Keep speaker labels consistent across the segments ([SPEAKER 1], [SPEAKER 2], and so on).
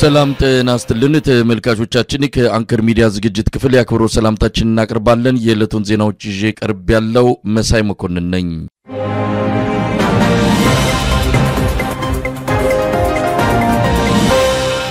[SPEAKER 1] ሰላም ጤና ይስጥልን ተመልካቾቻችን ከአንከር ሚዲያ ዝግጅት ክፍል ያክብሮ ሰላምታችንን እናቀርባለን የዕለቱን ዜናዎች ይዤ ቀርብ ያለው መሳይ መኮንን ነኝ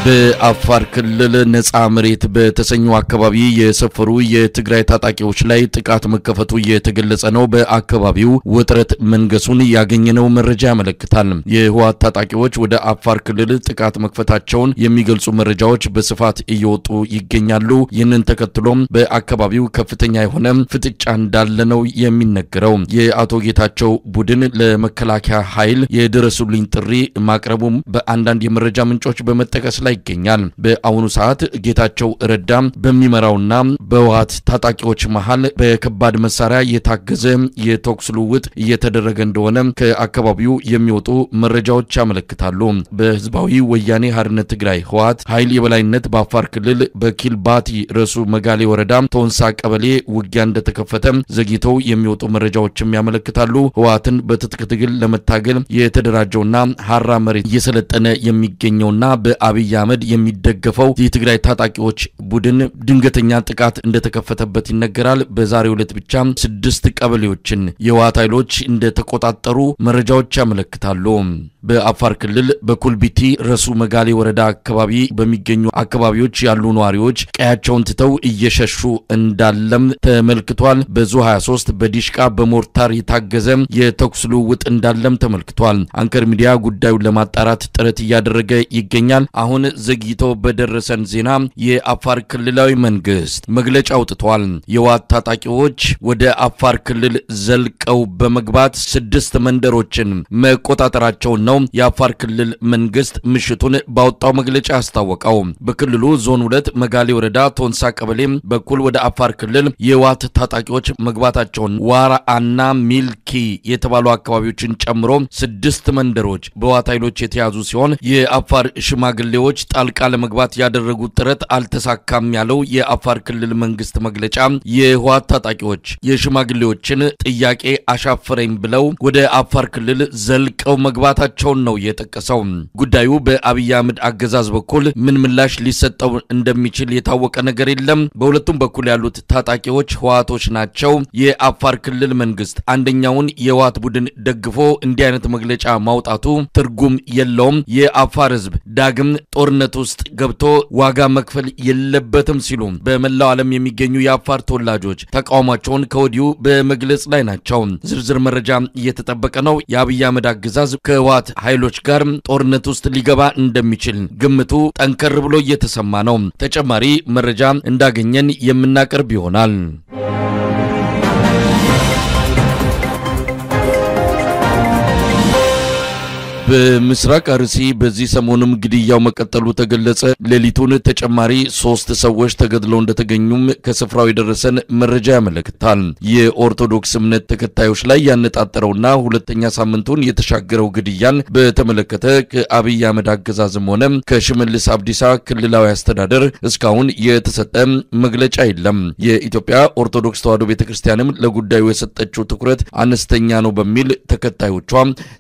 [SPEAKER 1] በአፋር ክልል ነፃ መሬት በተሰኘው አካባቢ የሰፈሩ የትግራይ ታጣቂዎች ላይ ጥቃት መከፈቱ የተገለጸ ነው በአካባቢው ውጥረት መንገሱን ያገኘነው መረጃ ያመለክታል የህወሓት ታጣቂዎች ወደ አፋር ክልል ጥቃት መክፈታቸውን የሚገልጹ መረጃዎች በስፋት እየወጡ ይገኛሉ ይህንን ተከትሎም በአካባቢው ከፍተኛ የሆነ ፍጥጫ እንዳለ ነው የሚነገረው የአቶ ጌታቸው ቡድን ለመከላከያ ኃይል የደረሱልኝ ጥሪ ማቅረቡም በአንዳንድ የመረጃ ምንጮች በመጠቀስ ላይ ይገኛል በአሁኑ ሰዓት ጌታቸው ረዳ በሚመራውና በህወሓት ታጣቂዎች መሃል በከባድ መሳሪያ የታገዘ የተኩስ ልውውጥ እየተደረገ እንደሆነ ከአካባቢው የሚወጡ መረጃዎች ያመለክታሉ በህዝባዊ ወያኔ ሓርነት ትግራይ ህወሓት ኃይል የበላይነት በአፋር ክልል በኪልባቲ ረሱ መጋሌ ወረዳ ቶንሳ ቀበሌ ውጊያ እንደተከፈተ ዘግይተው የሚወጡ መረጃዎችም ያመለክታሉ ህወሓትን በትጥቅ ትግል ለመታገል የተደራጀውና ሐራ መሬት እየሰለጠነ የሚገኘውና በአብይ አህመድ የሚደገፈው የትግራይ ታጣቂዎች ቡድን ድንገተኛ ጥቃት እንደተከፈተበት ይነገራል በዛሬው ዕለት ብቻ 6 ቀበሌዎችን የህወሓት ኃይሎች እንደተቆጣጠሩ መረጃዎች ያመለክታሉ በአፋር ክልል በኩልቢቲ ረሱ መጋሌ ወረዳ አካባቢ በሚገኙ አካባቢዎች ያሉ ነዋሪዎች ቀያቸውን ትተው እየሸሹ እንዳለም ተመልክቷል በዙ 23 በዲሽቃ በሞርታር የታገዘ የተኩስ ልውውጥ እንዳለም ተመልክቷል አንከር ሚዲያ ጉዳዩን ለማጣራት ጥረት እያደረገ ይገኛል አሁን ዘግይቶ በደረሰን ዜና የአፋር ክልላዊ መንግስት መግለጫ አውጥቷል የህወሓት ታጣቂዎች ወደ አፋር ክልል ዘልቀው በመግባት 6 መንደሮችን መቆጣጠራቸው ነው የአፋር ክልል መንግስት ምሽቱን ባወጣው መግለጫ አስታወቀው በክልሉ ዞን 2 መጋሌ ወረዳ ቶንሳ ቀበሌ በኩል ወደ አፋር ክልል የህወሓት ታጣቂዎች መግባታቸውን ዋራአና ሚልኪ የተባሉ አካባቢዎችን ጨምሮ 6 መንደሮች በህወሓት ኃይሎች የተያዙ ሲሆን የአፋር ሽማግሌዎች ጣልቃ ለመግባት ያደረጉት ጥረት አልተሳካም ያለው የአፋር ክልል መንግስት መግለጫ የህወሓት ታጣቂዎች የሽማግሌዎችን ጥያቄ አሻፈረኝ ብለው ወደ አፋር ክልል ዘልቀው መግባታቸው ነው የጠቀሰው ጉዳዩ በአብይ አህመድ አገዛዝ በኩል ምን ምላሽ ሊሰጠው እንደሚችል የታወቀ ነገር የለም በሁለቱም በኩል ያሉት ታጣቂዎች ህወሓቶች ናቸው የአፋር ክልል መንግስት አንደኛውን የህወሓት ቡድን ደግፎ እንዲህ አይነት መግለጫ ማውጣቱ ትርጉም የለውም የአፋር ህዝብ ዳግም ጦርነት ውስጥ ገብቶ ዋጋ መክፈል የለበትም ሲሉ በመላው ዓለም የሚገኙ የአፋር ተወላጆች ተቃውሟቸውን ከወዲሁ በመግለጽ ላይ ናቸው ዝርዝር መረጃ እየተጠበቀ ነው የአብይ አህመድ አገዛዝ ከህወሓት ኃይሎች ጋር ጦርነት ውስጥ ሊገባ እንደሚችል ግምቱ ጠንከር ብሎ እየተሰማ ነው ተጨማሪ መረጃ እንዳገኘን የምናቀርብ ይሆናል በምስራቅ አርሲ በዚህ ሰሞኑም ግድያው መቀጠሉ ተገለጸ ሌሊቱን ተጨማሪ 3 ሰዎች ተገድለው እንደተገኙም ከስፍራው የደረሰን መረጃ ያመለክታል የኦርቶዶክስ እምነት ተከታዮች ላይ ያነጣጠረውና ሁለተኛ ሳምንቱን የተሻገረው ግድያን በተመለከተ ከአብይ አህመድ አገዛዝም ሆነ ከሽመልስ አብዲሳ ክልላዊ አስተዳደር እስካሁን የተሰጠ መግለጫ የለም የኢትዮጵያ ኦርቶዶክስ ተዋሕዶ ቤተክርስቲያንም ለጉዳዩ የሰጠችው ትኩረት አነስተኛ ነው በሚል ተከታዮቿ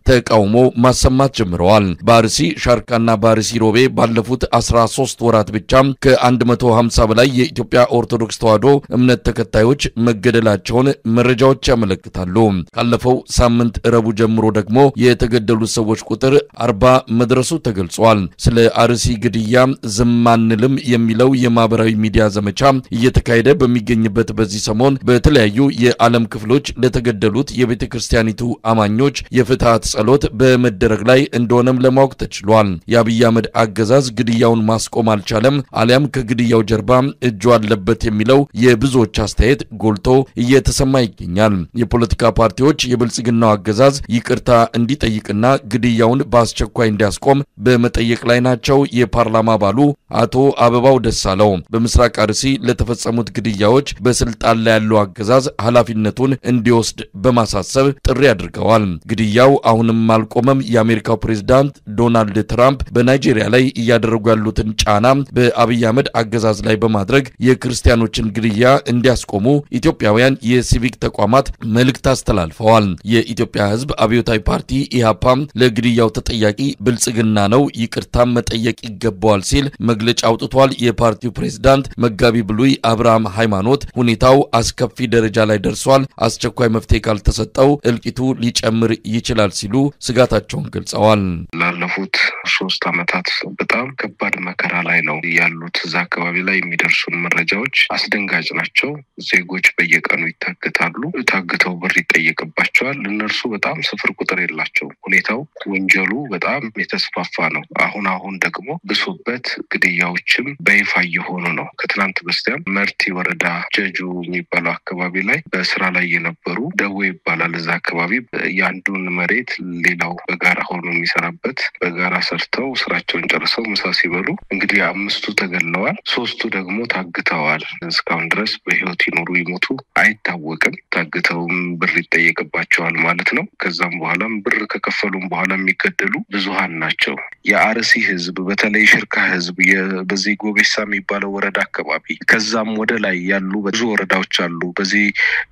[SPEAKER 1] ተቃውሞ ማሰማት ጀምረዋል ባርሲ ሻርካና ባርሲ ሮቤ ባለፉት 13 ወራት ብቻ ከ150 በላይ የኢትዮጵያ ኦርቶዶክስ ተዋሕዶ እምነት ተከታዮች መገደላቸውን መረጃዎች ያመለክታሉ ካለፈው ሳምንት ረቡ ጀምሮ ደግሞ የተገደሉ ሰዎች ቁጥር 40 መድረሱ ተገልጿል ስለ አርሲ ግድያ ዝማንልም የሚለው የማህበራዊ ሚዲያ ዘመቻ እየተካሄደ በሚገኝበት በዚህ ሰሞን በተለያዩ የዓለም ክፍሎች ለተገደሉት የቤተክርስቲያኒቱ አማኞች የፍትሃት ጸሎት በመደረግ ላይ እንደሆነም ለማወቅ ተችሏል የአብይ አህመድ አገዛዝ ግድያውን ማስቆም አልቻለም አሊያም ከግድያው ጀርባ እጁ አለበት የሚለው የብዙዎች አስተያየት ጎልቶ እየተሰማ ይገኛል የፖለቲካ ፓርቲዎች የብልጽግናው አገዛዝ ይቅርታ እንዲጠይቅና ግድያውን በአስቸኳይ እንዲያስቆም በመጠየቅ ላይ ናቸው የፓርላማ አባሉ አቶ አበባው ደሳለው በምስራቅ አርሲ ለተፈጸሙት ግድያዎች በስልጣን ላይ ያለው አገዛዝ ኃላፊነቱን እንዲወስድ በማሳሰብ ጥሪ አድርገዋል ግድያው አሁንም አልቆመም የአሜሪካው ፕሬዝዳንት ዶናልድ ትራምፕ በናይጄሪያ ላይ እያደረጉ ያሉትን ጫና በአብይ አህመድ አገዛዝ ላይ በማድረግ የክርስቲያኖችን ግድያ እንዲያስቆሙ ኢትዮጵያውያን የሲቪክ ተቋማት መልእክት አስተላልፈዋል። የኢትዮጵያ ሕዝብ አብዮታዊ ፓርቲ ኢህአፓ ለግድያው ተጠያቂ ብልጽግና ነው፣ ይቅርታ መጠየቅ ይገባዋል ሲል መግለጫ አውጥቷል። የፓርቲው ፕሬዝዳንት መጋቢ ብሉይ አብርሃም ሃይማኖት ሁኔታው አስከፊ ደረጃ ላይ ደርሷል፣ አስቸኳይ መፍትሄ ካልተሰጠው እልቂቱ ሊጨምር ይችላል ሲሉ ስጋታቸውን ገልጸዋል።
[SPEAKER 2] ላለፉት 3 ዓመታት በጣም ከባድ መከራ ላይ ነው ያሉት። እዛ አካባቢ ላይ የሚደርሱን መረጃዎች አስደንጋጭ ናቸው። ዜጎች በየቀኑ ይታገታሉ፣ ታግተው ብር ይጠየቅባቸዋል። እነርሱ በጣም ስፍር ቁጥር የላቸው። ሁኔታው ወንጀሉ በጣም የተስፋፋ ነው። አሁን ደግሞ ብሶበት ግድያዎችም በይፋ እየሆኑ ነው። ከትናንት በስቲያ መርቲ ወረዳ ጀጁ የሚባለው አካባቢ ላይ በስራ ላይ የነበሩ ደዌ ይባላል። እዛ አካባቢ ያንዱን መሬት ሌላው በጋራ ሆኖ የሚሰራበት በጋራ ሰርተው ስራቸውን ጨርሰው ምሳ ሲበሉ እንግዲህ 5ቱ ተገለዋል፣ 3ቱ ደግሞ ታግተዋል። እስካሁን ድረስ በህይወት ይኖሩ ይሞቱ አይታወቅም። ታግተውም ብር ይጠየቅባቸዋል ማለት ነው። ከዛም በኋላም ብር ከከፈሉም በኋላ የሚገደሉ ብዙሃን ናቸው። የአርሲ ህዝብ በተለይ ሽርካ ህዝብ በዚህ ጎቤሳ የሚባለው ወረዳ አካባቢ ከዛም ወደ ላይ ያሉ ብዙ ወረዳዎች አሉ። በዚህ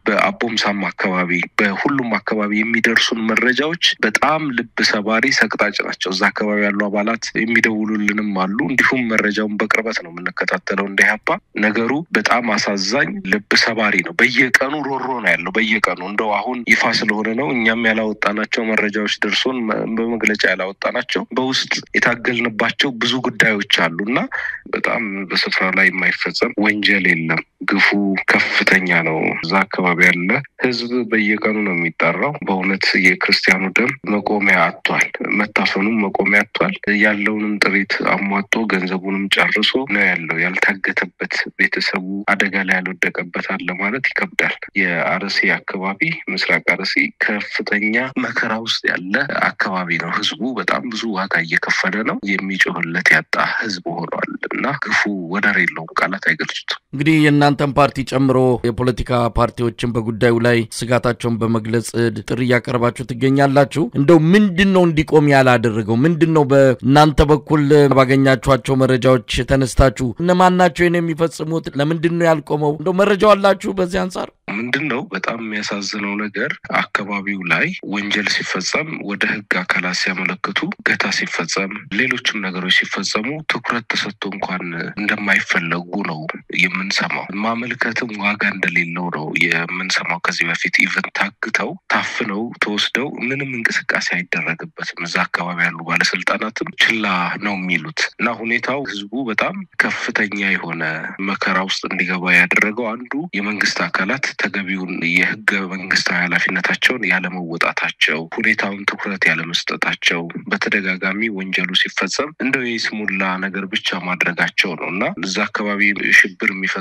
[SPEAKER 2] በአቦምሳም አካባቢ በሁሉም አካባቢ የሚደርሱን መረጃዎች በጣም ልብ ሰባሪ ሰቅጣጭ ናቸው። እዛ አካባቢ ያሉ አባላት የሚደውሉልንም አሉ። እንዲሁም መረጃውን በቅርበት ነው የምንከታተለው እንደያፓ። ነገሩ በጣም አሳዛኝ ልብ ሰባሪ ነው። በየቀኑ ሮሮ ነው ያለው። በየቀኑ እንደው አሁን ይፋ ስለሆነ ነው እኛም ያላወጣናቸው መረጃዎች ደርሶን በመግለጫ ያላወጣናቸው በውስጥ የታገልንባቸው ብዙ ጉዳዮች አሉና በጣም በስፍራ ላይ የማይፈጸም ወንጀል የለም። ግፉ ከፍተኛ ነው። እዛ አካባቢ ያለ ህዝብ በየቀኑ ነው የሚጠራው። በእውነት የክርስቲያኑ ደም መቆሚያ አጥቷል። መታፈኑም መቆሚያ አጥቷል። ያለውንም ጥሪት አሟጦ ገንዘቡንም ጨርሶ ነው ያለው። ያልታገተበት ቤተሰቡ አደጋ ላይ ያልወደቀበት አለ ማለት ይከብዳል። የአርሲ አካባቢ ምስራቅ አርሲ ከፍተኛ መከራ ውስጥ ያለ አካባቢ ነው። ህዝቡ በጣም ብዙ ዋጋ እየከፈለ ነው። የሚጮህለት ያጣ ህዝብ ሆኗል እና ግፉ ወደር የለውም፣ ቃላት አይገልጹትም።
[SPEAKER 1] እንግዲህ የእናንተን ፓርቲ ጨምሮ የፖለቲካ ፓርቲዎችን በጉዳዩ ላይ ስጋታቸውን በመግለጽ ጥሪ ያቀርባችሁ ትገኛላችሁ። እንደው ምንድነው እንዲቆም ያላደረገው? ምንድነው በእናንተ በኩል ባገኛችኋቸው መረጃዎች ተነስታችሁ እነማን ናቸው የሚፈጽሙት? ለምንድነው ያልቆመው? እንደው መረጃው አላችሁ በዚህ አንፃር?
[SPEAKER 2] ምንድነው በጣም የሚያሳዝነው ነገር አካባቢው ላይ ወንጀል ሲፈጸም ወደ ህግ አካላት ሲያመለክቱ፣ ገታ ሲፈጸም፣ ሌሎችም ነገሮች ሲፈጸሙ ትኩረት ተሰጥቶ እንኳን እንደማይፈለጉ ነው የምንሰማው። ማመልከትም ዋጋ እንደሌለው ነው የምንሰማው። ከዚህ በፊት ኢቨን ታግተው ታፍነው ተወስደው ምንም እንቅስቃሴ አይደረግበትም። እዛ አካባቢ ያሉ ባለስልጣናትም ችላ ነው የሚሉት እና ሁኔታው ህዝቡ በጣም ከፍተኛ የሆነ መከራ ውስጥ እንዲገባ ያደረገው አንዱ የመንግስት አካላት ተገቢውን የህገ መንግስታዊ ኃላፊነታቸውን ያለመወጣታቸው፣ ሁኔታውን ትኩረት ያለመስጠታቸው፣ በተደጋጋሚ ወንጀሉ ሲፈጸም እንደው የስሙላ ነገር ብቻ ማድረጋቸው ነውና እዛ አካባቢ ሽብር የሚፈጽሙ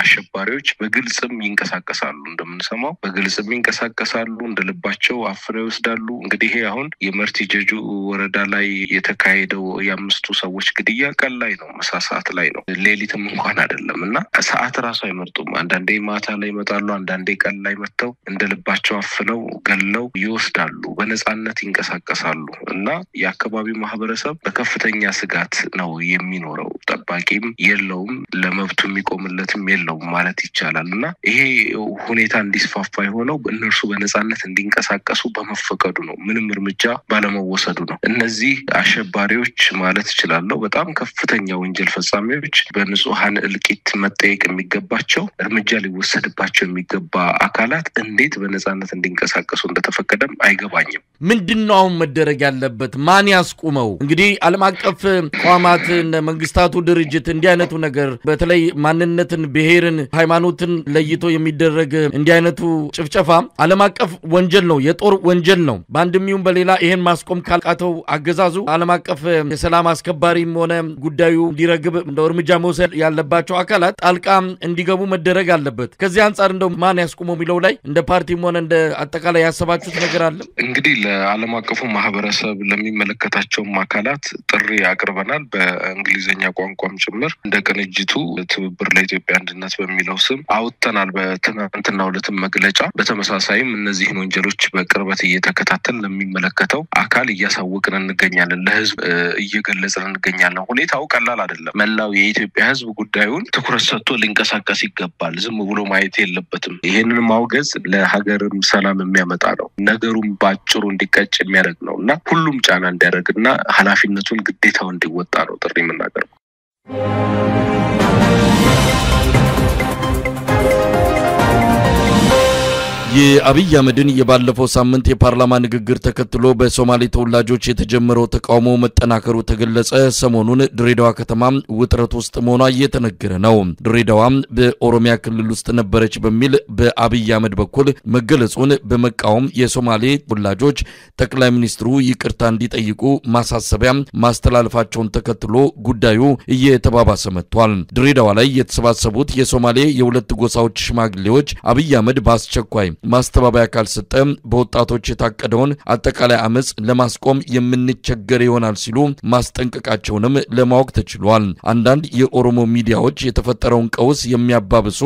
[SPEAKER 2] አሸባሪዎች በግልጽም ይንቀሳቀሳሉ። እንደምንሰማው በግልጽም ይንቀሳቀሳሉ፣ እንደልባቸው አፍነው ይወስዳሉ። እንግዲህ ይሄ አሁን የመርቲ ጀጁ ወረዳ ላይ የተካሄደው የ5ቱ ሰዎች ግድያ ቀን ላይ ነው፣ ምሳ ሰዓት ላይ ነው፣ ሌሊትም እንኳን አይደለምና ሰዓት ራሱ አይመርጡም። አንዳንዴ ማታ ላይ ይመጣሉ፣ አንዳንዴ ቀን ላይ መጥተው እንደልባቸው አፍነው ገለው ይወስዳሉ። በነጻነት ይንቀሳቀሳሉ እና የአካባቢው ማህበረሰብ በከፍተኛ ስጋት ነው የሚኖረው። ጠባቂም የለውም፣ ለመብቱ የሚቆምለትም የለውም ማለት ይቻላልና ይሄ ሁኔታ እንዲስፋፋ የሆነው እነርሱ በነጻነት እንዲንቀሳቀሱ በመፈቀዱ ነው፣ ምንም እርምጃ ባለመወሰዱ ነው። እነዚህ አሸባሪዎች ማለት ይችላልው በጣም ከፍተኛ ወንጀል ፈጻሚዎች በንጹሃን እልቂት መጠየቅ የሚገባቸው እርምጃ ሊወሰድባቸው የሚገባ አካላት እንዴት በነጻነት እንዲንቀሳቀሱ እንደተፈቀደም አይገባኝም።
[SPEAKER 1] ምንድነው አሁን መደረግ ያለበት? ማን ያስቁመው? እንግዲህ ዓለም አቀፍ ተቋማት መንግስታቱ ድርጅት እንዲህ አይነቱ ነገር በተለይ ማንነትን፣ ብሔርን፣ ሃይማኖትን ለይቶ የሚደረግ እንዲህ አይነቱ ጭፍጨፋ ዓለም አቀፍ ወንጀል ነው፣ የጦር ወንጀል ነው። በአንድም ይሁን በሌላ ይሄን ማስቆም ካልቃተው አገዛዙ ዓለም አቀፍ የሰላም አስከባሪም ሆነ ጉዳዩ እንዲረግብ እንደው እርምጃ መውሰድ ያለባቸው አካላት ጣልቃ እንዲገቡ መደረግ አለበት። ከዚህ አንፃር እንደው ማን ያስቆመው የሚለው ላይ እንደ ፓርቲም ሆነ እንደ አጠቃላይ ያሰባችሁት ነገር አለ?
[SPEAKER 2] እንግዲህ ለዓለም አቀፉ ማህበረሰብ ለሚመለከታቸው አካላት ጥሪ አቅርበናል በእንግሊዘኛ ቋንቋም ጭምር እንደ ቅንጅቱ ትብብር ለኢትዮጵያ አንድነት በሚለው ስም አውጥተናል በትናንትናው ዕለት መግለጫ በተመሳሳይም እነዚህን ወንጀሎች በቅርበት እየተከታተልን ለሚመለከተው አካል እያሳወቅን እንገኛለን ለህዝብ እየገለጽን እንገኛለን ሁኔታው ቀላል አይደለም መላው የኢትዮጵያ ህዝብ ጉዳዩን ትኩረት ሰጥቶ ሊንቀሳቀስ ይገባል ዝም ብሎ ማየት የለበትም ይሄንን ማውገዝ ለሀገርም ሰላም የሚያመጣ ነው ነገሩም ባጭሩ እንዲቀጭ የሚያደርግ ነውና ሁሉም ጫና እንዲያደርግና ኃላፊነቱን ግዴታው እንዲወጣ ነው ጥሪ የምናቀርበው
[SPEAKER 1] የአብይ አህመድን የባለፈው ሳምንት የፓርላማ ንግግር ተከትሎ በሶማሌ ተወላጆች የተጀመረው ተቃውሞ መጠናከሩ ተገለጸ ሰሞኑን ድሬዳዋ ከተማ ውጥረት ውስጥ መሆኗ እየተነገረ ነው ድሬዳዋ በኦሮሚያ ክልል ውስጥ ነበረች በሚል በአብይ አህመድ በኩል መገለጹን በመቃወም የሶማሌ ተወላጆች ጠቅላይ ሚኒስትሩ ይቅርታ እንዲጠይቁ ማሳሰቢያ ማስተላለፋቸውን ተከትሎ ጉዳዩ እየተባባሰ መጥቷል ድሬዳዋ ላይ የተሰባሰቡት የሶማሌ የሁለት ጎሳዎች ሽማግሌዎች አብይ አህመድ በአስቸኳይ ማስተባበያ ካልሰጠ በወጣቶች የታቀደውን አጠቃላይ አመጽ ለማስቆም የምንቸገር ይሆናል ሲሉ ማስጠንቀቃቸውንም ለማወቅ ተችሏል አንዳንድ የኦሮሞ ሚዲያዎች የተፈጠረውን ቀውስ የሚያባብሱ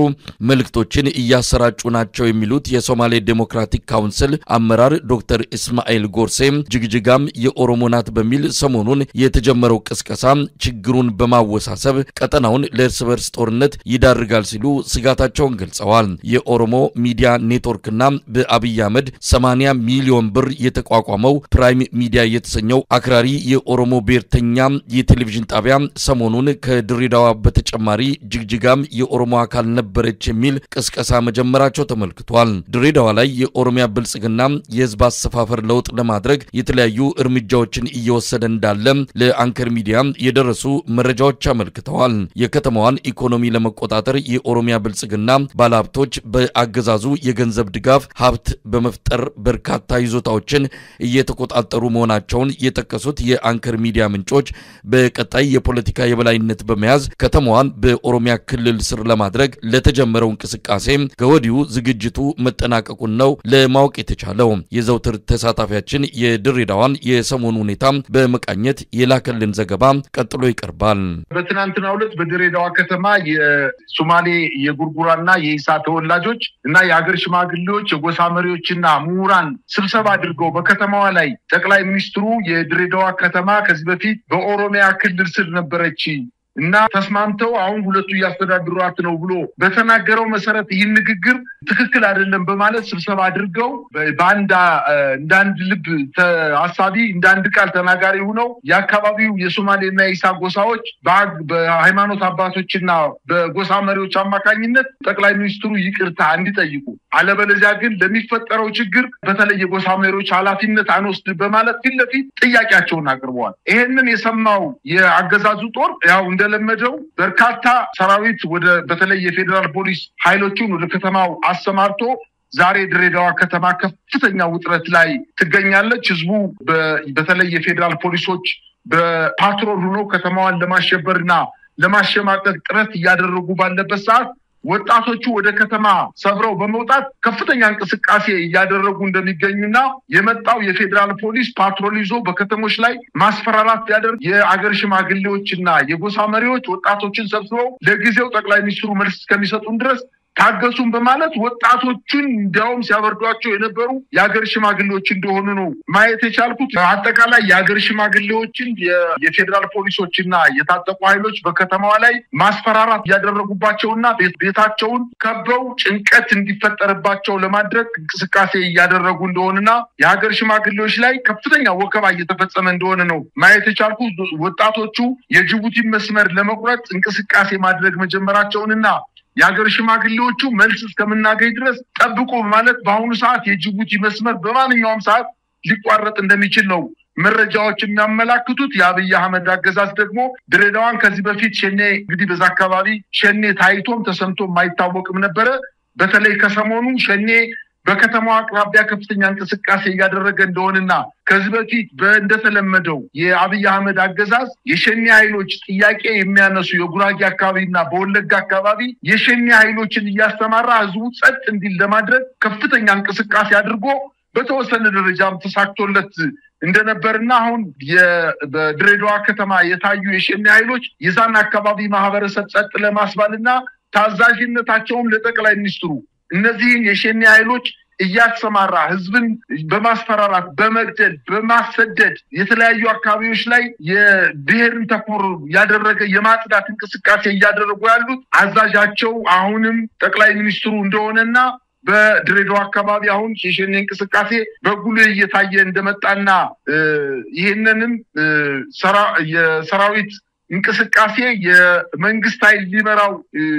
[SPEAKER 1] መልእክቶችን እያሰራጩ ናቸው የሚሉት የሶማሌ ዴሞክራቲክ ካውንስል አመራር ዶክተር እስማኤል ጎርሴ ጅግጅጋም የኦሮሞ ናት በሚል ሰሞኑን የተጀመረው ቅስቀሳ ችግሩን በማወሳሰብ ቀጠናውን ለእርስ በርስ ጦርነት ይዳርጋል ሲሉ ስጋታቸውን ገልጸዋል የኦሮሞ ሚዲያ ኔትወርክ እና በአብይ አህመድ 80 ሚሊዮን ብር የተቋቋመው ፕራይም ሚዲያ የተሰኘው አክራሪ የኦሮሞ ብሔርተኛ የቴሌቪዥን ጣቢያ ሰሞኑን ከድሬዳዋ በተጨማሪ ጅግጅጋም የኦሮሞ አካል ነበረች የሚል ቅስቀሳ መጀመራቸው ተመልክቷል ድሬዳዋ ላይ የኦሮሚያ ብልጽግና የህዝብ አሰፋፈር ለውጥ ለማድረግ የተለያዩ እርምጃዎችን እየወሰደ እንዳለ ለአንከር ሚዲያ የደረሱ መረጃዎች አመልክተዋል የከተማዋን ኢኮኖሚ ለመቆጣጠር የኦሮሚያ ብልጽግና ባለሀብቶች በአገዛዙ የገንዘብ ድጋፍ ሀብት በመፍጠር በርካታ ይዞታዎችን እየተቆጣጠሩ መሆናቸውን የጠቀሱት የአንከር ሚዲያ ምንጮች በቀጣይ የፖለቲካ የበላይነት በመያዝ ከተማዋን በኦሮሚያ ክልል ስር ለማድረግ ለተጀመረው እንቅስቃሴ ከወዲሁ ዝግጅቱ መጠናቀቁን ነው ለማወቅ የተቻለው የዘውትር ተሳታፊያችን የድሬዳዋን የሰሞኑ ሁኔታ በመቃኘት የላከልን ዘገባ ቀጥሎ ይቀርባል
[SPEAKER 3] በትናንትናው ዕለት በድሬዳዋ ከተማ የሶማሌ የጉርጉራና የኢሳ ተወላጆች እና የሀገር ሽማግሌዎች የጎሳ መሪዎችና ምሁራን ስብሰባ አድርገው በከተማዋ ላይ ጠቅላይ ሚኒስትሩ የድሬዳዋ ከተማ ከዚህ በፊት በኦሮሚያ ክልል ስር ነበረች እና ተስማምተው አሁን ሁለቱ ያስተዳድሯት ነው ብሎ በተናገረው መሰረት ይህን ንግግር ትክክል አይደለም በማለት ስብሰባ አድርገው እንዳንድ ልብ ተአሳቢ እንዳንድ ቃል ተናጋሪ ሆነው የአካባቢው የሶማሌና የኢሳ ጎሳዎች በሃይማኖት አባቶችና በጎሳ መሪዎች አማካኝነት ጠቅላይ ሚኒስትሩ ይቅርታ እንዲጠይቁ አለበለዚያ ግን ለሚፈጠረው ችግር በተለይ የጎሳ መሪዎች ኃላፊነት አንወስድ በማለት ፊትለፊት ጥያቄያቸውን አቅርበዋል ይሄንን የሰማው የአገዛዙ ጦር ያው እንደለመደው በርካታ ሰራዊት በተለይ የፌደራል ፖሊስ ኃይሎቹን ወደ ከተማው አሰማርቶ ዛሬ ድሬዳዋ ከተማ ከፍተኛ ውጥረት ላይ ትገኛለች ህዝቡ በተለይ የፌደራል ፖሊሶች በፓትሮል ሆኖ ከተማዋን ለማሸበርና ለማሸማቀቅ ጥረት እያደረጉ ባለበት ሰዓት ወጣቶቹ ወደ ከተማ ሰብረው በመውጣት ከፍተኛ እንቅስቃሴ እያደረጉ እንደሚገኙና የመጣው የፌደራል ፖሊስ ፓትሮል ይዞ በከተሞች ላይ ማስፈራራት ያደርግ የአገር ሽማግሌዎችና የጎሳ መሪዎች ወጣቶችን ሰብስበው ለጊዜው ጠቅላይ ሚኒስትሩ መልስ እስከሚሰጡን ድረስ ታገሱን በማለት ወጣቶቹን እንዲያውም ሲያበርዷቸው የነበሩ የሀገር ሽማግሌዎች እንደሆኑ ነው ማየት የቻልኩት አጠቃላይ የሀገር ሽማግሌዎችን የፌደራል ፖሊሶችና የታጠቁ ኃይሎች በከተማዋ ላይ ማስፈራራት ያደረጉባቸውና ቤታቸውን ከበው ጭንቀት እንዲፈጠርባቸው ለማድረግ እንቅስቃሴ ያደረጉ እንደሆነና የሀገር ሽማግሌዎች ላይ ከፍተኛ ወከባ እየተፈጸመ እንደሆነ ነው ማየት የቻልኩት ወጣቶቹ የጅቡቲ መስመር ለመቁረጥ እንቅስቃሴ ማድረግ መጀመራቸውንና የሀገር ሽማግሌዎቹ መልስ እስከምናገኝ ድረስ ጠብቁ ማለት በአሁኑ ሰዓት የጅቡቲ መስመር በማንኛውም ሰዓት ሊቋረጥ እንደሚችል ነው መረጃዎች የሚያመላክቱት የአብይ አህመድ አገዛዝ ደግሞ ድሬዳዋን ከዚህ በፊት ሸኔ እንግዲህ በዛ አካባቢ ሸኔ ታይቶም ተሰምቶም ማይታወቅም ነበር በተለይ ከሰሞኑ ሸኔ በከተማው አቅራቢያ ከፍተኛ እንቅስቃሴ ያደረገ እንደሆነና ከዚህ በፊት እንደተለመደው የአብይ አህመድ አገዛዝ የሸኔ ኃይሎች ጥያቄ የሚያነሱ የጉራጌ አካባቢና በወለጋ አካባቢ የሸኔ ኃይሎችን እያስተማራ ህዝቡ ጸጥ እንዲል ለማድረግ ከፍተኛ እንቅስቃሴ አድርጎ በተወሰነ ደረጃም ተሳክቶለት እንደነበርና አሁን በድሬዳዋ ከተማ የታዩ የሸኔ ኃይሎች የዛን አካባቢ ማህበረሰብ ጸጥ ለማስባልና ታዛዥነታቸውም ለጠቅላይ ሚኒስትሩ እነዚህን የሸኔ ኃይሎች እያሰማራ ህዝብን በማስፈራራት በመግደል በማሰደድ የተለያዩ አካባቢዎች ላይ የብሔርን ተኮር ያደረገ የማጽዳት እንቅስቃሴ እያደረጉ ያሉት አዛዣቸው አሁንም ጠቅላይ ሚኒስትሩ እንደሆነና በድሬዳዋ አካባቢ አሁን የሸኔ እንቅስቃሴ በጉልህ እየታየ እንደመጣና ይሄንንም የሰራዊት እንቅስቃሴ የመንግስት ኃይል ሊመራው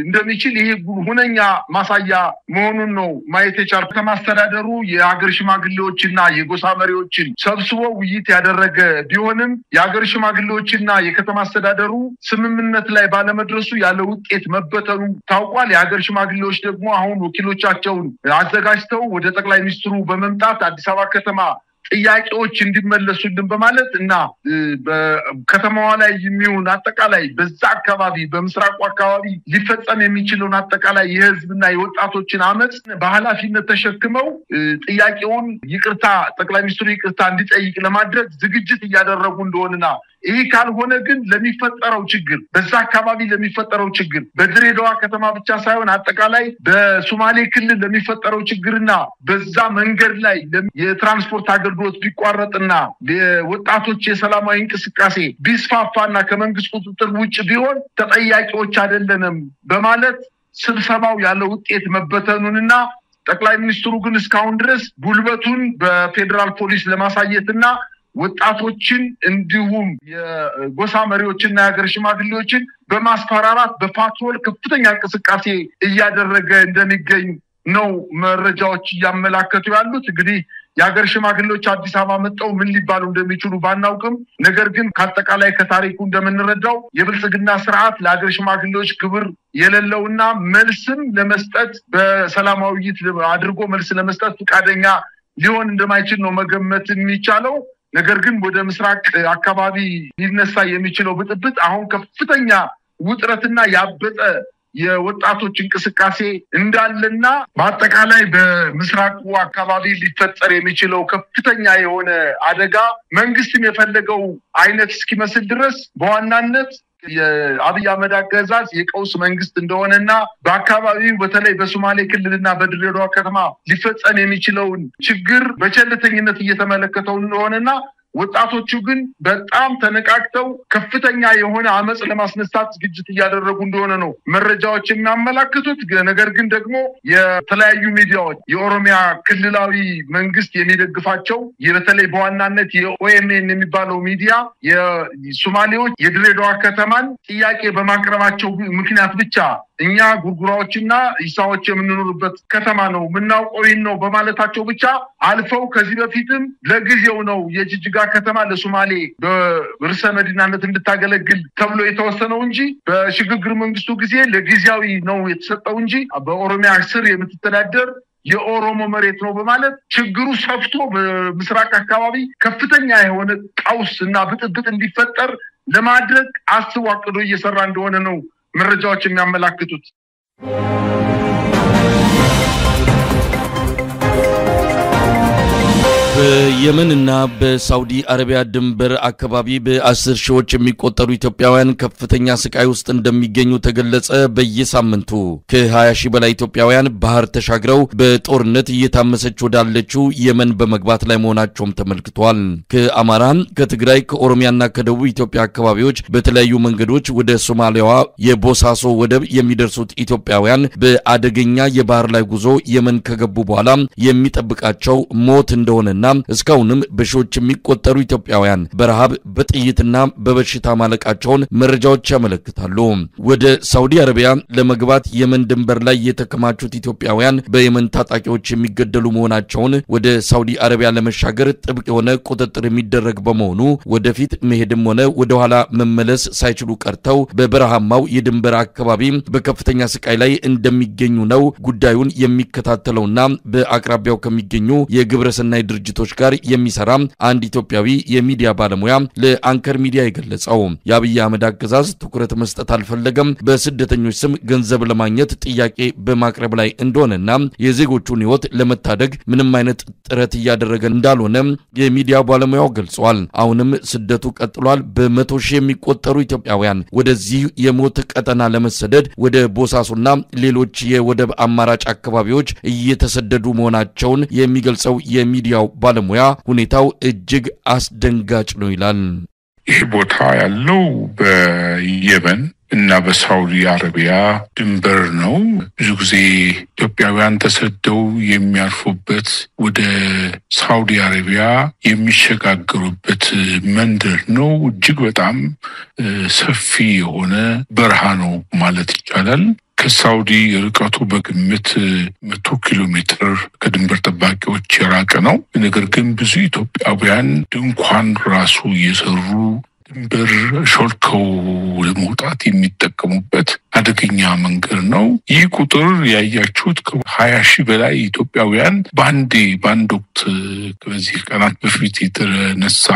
[SPEAKER 3] እንደሚችል ይሄ ሁነኛ ማሳያ መሆኑን ነው ማየት የቻልኩት። ከማስተዳደሩ የሀገር ሽማግሌዎችና የጎሳ መሪዎችን ሰብስቦ ውይይት ያደረገ ቢሆንም የሀገር ሽማግሌዎችና የከተማ አስተዳደሩ ስምምነት ላይ ባለመድረሱ ያለ ውጤት መበተኑ ታውቋል። የሀገር ሽማግሌዎች ደግሞ አሁን ወኪሎቻቸውን አዘጋጅተው ወደ ጠቅላይ ሚኒስትሩ በመምጣት አዲስ አበባ ከተማ ጥያቄዎች እንዲመለሱልን በማለት እና በከተማዋ ላይ የሚሆን አጠቃላይ በዛ አካባቢ በምስራቁ አካባቢ ሊፈጸም የሚችለውን አጠቃላይ የህዝብና የወጣቶችን አመጽ በኃላፊነት ተሸክመው ጥያቄውን ይቅርታ ጠቅላይ ሚኒስትሩ ይቅርታ እንዲጠይቅ ለማድረግ ዝግጅት እያደረጉ እንደሆነና ይሄ ካልሆነ ግን ለሚፈጠረው ችግር በዛ አካባቢ ለሚፈጠረው ችግር በድሬዳዋ ከተማ ብቻ ሳይሆን አጠቃላይ በሶማሌ ክልል ለሚፈጠረው ችግርና በዛ መንገድ ላይ የትራንስፖርት አገልግሎት ቢቋረጥና ወጣቶች የሰላማዊ እንቅስቃሴ ቢስፋፋና ከመንግስት ቁጥጥር ውጭ ቢሆን ተጠያቂዎች አይደለንም በማለት ስብሰባው ያለ ውጤት መበተኑንና ጠቅላይ ሚኒስትሩ ግን እስካሁን ድረስ ጉልበቱን በፌደራል ፖሊስ ለማሳየትና ወጣቶችን እንዲሁም የጎሳ መሪዎችና የሀገር ሽማግሌዎችን በማስፈራራት በፓትሮል ከፍተኛ እንቅስቃሴ እያደረገ እንደሚገኝ ነው መረጃዎች እያመላከቱ ያሉት። እንግዲህ የሀገር ሽማግሌዎች አዲስ አበባ መጣው ምን ሊባሉ እንደሚችሉ ባናውቅም ነገር ግን ከአጠቃላይ ከታሪኩ እንደምንረዳው የብልጽግና ስርዓት ለሀገር ሽማግሌዎች ክብር የሌለውና መልስም ለመስጠት በሰላማዊ ውይይት አድርጎ መልስ ለመስጠት ፈቃደኛ ሊሆን እንደማይችል ነው መገመት የሚቻለው። ነገር ግን ወደ ምስራቅ አካባቢ ሊነሳ የሚችለው ብጥብጥ አሁን ከፍተኛ ውጥረትና ያበጠ የወጣቶች እንቅስቃሴ እንዳለና በአጠቃላይ በምስራቁ አካባቢ ሊፈጠር የሚችለው ከፍተኛ የሆነ አደጋ መንግስትም የፈለገው አይነት እስኪመስል ድረስ በዋናነት የአብይ አህመድ አገዛዝ የቀውስ መንግስት እንደሆነና በአካባቢው በተለይ በሶማሌ ክልልና በድሬዳዋ ከተማ ሊፈጸም የሚችለውን ችግር በቸልተኝነት እየተመለከተው እንደሆነና ወጣቶቹ ግን በጣም ተነቃቅተው ከፍተኛ የሆነ አመጽ ለማስነሳት ዝግጅት እያደረጉ እንደሆነ ነው መረጃዎች የሚያመላክቱት። ነገር ግን ደግሞ የተለያዩ ሚዲያዎች የኦሮሚያ ክልላዊ መንግስት የሚደግፋቸው በተለይ በዋናነት የኦኤምኤን የሚባለው ሚዲያ የሶማሌዎች የድሬዳዋ ከተማን ጥያቄ በማቅረባቸው ምክንያት ብቻ እኛ ጉርጉራዎችና ኢሳዎች የምንኖርበት ከተማ ነው ምናውቀው ነው በማለታቸው ብቻ አልፈው ከዚህ በፊትም ለጊዜው ነው የጅጅጋ ከተማ ለሶማሌ በርዕሰ መዲናነት እንድታገለግል ተብሎ የተወሰነው እንጂ በሽግግር መንግስቱ ጊዜ ለጊዜያዊ ነው የተሰጠው እንጂ በኦሮሚያ ስር የምትተዳደር የኦሮሞ መሬት ነው በማለት ችግሩ ሰፍቶ በምስራቅ አካባቢ ከፍተኛ የሆነ ቀውስ እና ብጥብጥ እንዲፈጠር ለማድረግ አስቦ አቅዶ እየሰራ እንደሆነ ነው መረጃዎች የሚያመላክቱት።
[SPEAKER 1] በየመንና በሳውዲ አረቢያ ድንበር አካባቢ በ10 ሺዎች የሚቆጠሩ ኢትዮጵያውያን ከፍተኛ ስቃይ ውስጥ እንደሚገኙ ተገለጸ። በየሳምንቱ ከ20 ሺህ በላይ ኢትዮጵያውያን ባህር ተሻግረው በጦርነት እየታመሰች ወዳለችው የመን በመግባት ላይ መሆናቸውም ተመልክቷል። ከአማራ፣ ከትግራይ፣ ከኦሮሚያና ከደቡብ ኢትዮጵያ አካባቢዎች በተለያዩ መንገዶች ወደ ሶማሊያዋ የቦሳሶ ወደብ የሚደርሱት ኢትዮጵያውያን በአደገኛ የባህር ላይ ጉዞ የመን ከገቡ በኋላ የሚጠብቃቸው ሞት እንደሆነና እስካሁንም በሺዎች የሚቆጠሩ ኢትዮጵያውያን በረሃብ በጥይትና በበሽታ ማለቃቸውን መረጃዎች ያመለክታሉ። ወደ ሳውዲ አረቢያ ለመግባት የመን ድንበር ላይ የተከማቹት ኢትዮጵያውያን በየመን ታጣቂዎች የሚገደሉ መሆናቸውን ወደ ሳውዲ አረቢያ ለመሻገር ጥብቅ የሆነ ቁጥጥር የሚደረግ በመሆኑ ወደፊት መሄድም ሆነ ወደ ኋላ መመለስ ሳይችሉ ቀርተው በበረሃማው የድንበር አካባቢ በከፍተኛ ስቃይ ላይ እንደሚገኙ ነው ጉዳዩን የሚከታተለውና በአቅራቢያው ከሚገኙ የግብረሰናይ ድርጅቶች ድርጅቶች ጋር የሚሰራ አንድ ኢትዮጵያዊ የሚዲያ ባለሙያ ለአንከር ሚዲያ የገለጸው የአብይ አህመድ አገዛዝ ትኩረት መስጠት አልፈለገም፣ በስደተኞች ስም ገንዘብ ለማግኘት ጥያቄ በማቅረብ ላይ እንደሆነና የዜጎቹን ህይወት ለመታደግ ምንም አይነት ጥረት እያደረገ እንዳልሆነ የሚዲያ ባለሙያው ገልጿል። አሁንም ስደቱ ቀጥሏል። በመቶ ሺህ የሚቆጠሩ ኢትዮጵያውያን ወደዚህ የሞት ቀጠና ለመሰደድ ወደ ቦሳሶና ሌሎች የወደብ አማራጭ አካባቢዎች እየተሰደዱ መሆናቸውን የሚገልጸው የሚዲያው ባለሙያ ሁኔታው እጅግ አስደንጋጭ ነው ይላል።
[SPEAKER 4] ይህ ቦታ ያለው በየመን እና በሳውዲ አረቢያ ድንበር ነው። ብዙ ጊዜ ኢትዮጵያውያን ተሰደው የሚያርፉበት ወደ ሳውዲ አረቢያ የሚሸጋገሩበት መንደር ነው። እጅግ በጣም ሰፊ የሆነ በረሃ ነው ማለት ይቻላል። ከሳውዲ ርቀቱ በግምት 100 ኪሎ ሜትር ከድንበር ጠባቂዎች የራቀ ነው። ነገር ግን ብዙ ኢትዮጵያውያን ድንኳን ራሱ እየሰሩ ድንበር ሾልከው ለመውጣት የሚጠቀሙበት አደገኛ መንገድ ነው። ይህ ቁጥር ያያችሁት ከ20 ሺህ በላይ ኢትዮጵያውያን በአንድ ወቅት ከዚህ ቀናት በፊት የተነሳ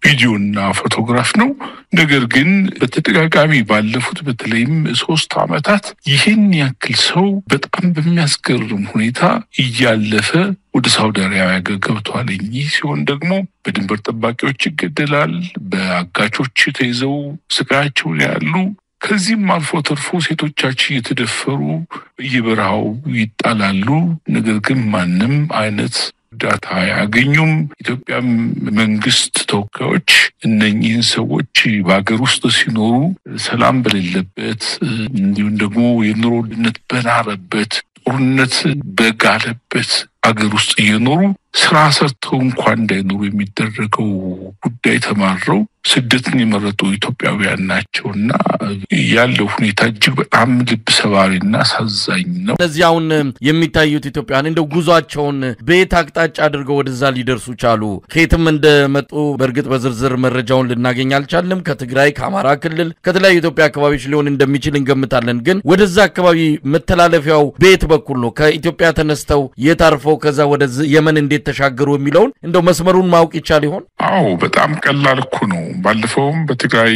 [SPEAKER 4] ቪዲዮና ፎቶግራፍ ነው። ነገር ግን በተደጋጋሚ ባለፉት በተለይም 3 ዓመታት ይህን ያክል ሰው በጣም በሚያስገርም ሁኔታ እያለፈ ወደ ሳውዲ አረቢያ ገብቷል። ይህ ሲሆን ደግሞ በድንበር ጠባቂዎች ይገደላል፣ በአጋቾች ተይዘው ስቃያቸውን ያሉ፣ ከዚህም አልፎ ተርፎ ሴቶቻችን እየተደፈሩ በየበረሃው ይጣላሉ። ነገር ግን ማንም አይነት እርዳታ አያገኙም። ኢትዮጵያ መንግስት ተወካዮች እነኚህን ሰዎች በአገር ውስጥ ሲኖሩ ሰላም በሌለበት እንዲሁም ደግሞ የኑሮ ውድነት በናረበት ጦርነት በጋለበት አገር ውስጥ እየኖሩ ስራ ሰርተው እንኳን እንዳይኖሩ የሚደረገው ጉዳይ ተማረው ስደትን የመረጡ ኢትዮጵያውያን ናቸውና ያለው ሁኔታ እጅግ በጣም ልብ ሰባሪና አሳዛኝ ነው።
[SPEAKER 1] እነዚህ አሁን የሚታዩት ኢትዮጵያውያን እንደው ጉዟቸውን በየት አቅጣጫ አድርገው ወደዛ ሊደርሱ ቻሉ? ከየትም እንደመጡ በእርግጥ በዝርዝር መረጃውን ልናገኝ አልቻልንም። ከትግራይ፣ ከአማራ ክልል፣ ከተለያዩ ኢትዮጵያ አካባቢዎች ሊሆን እንደሚችል እንገምታለን። ግን ወደዛ አካባቢ መተላለፊያው በየት በኩል ነው? ከኢትዮጵያ ተነስተው የታርፈው ከዛ ወደ የመን እንዴት ተሻገሩ የሚለውን እንደው መስመሩን ማወቅ ይቻል ይሆን?
[SPEAKER 4] አዎ በጣም ቀላል እኮ ነው። ባለፈውም በትግራይ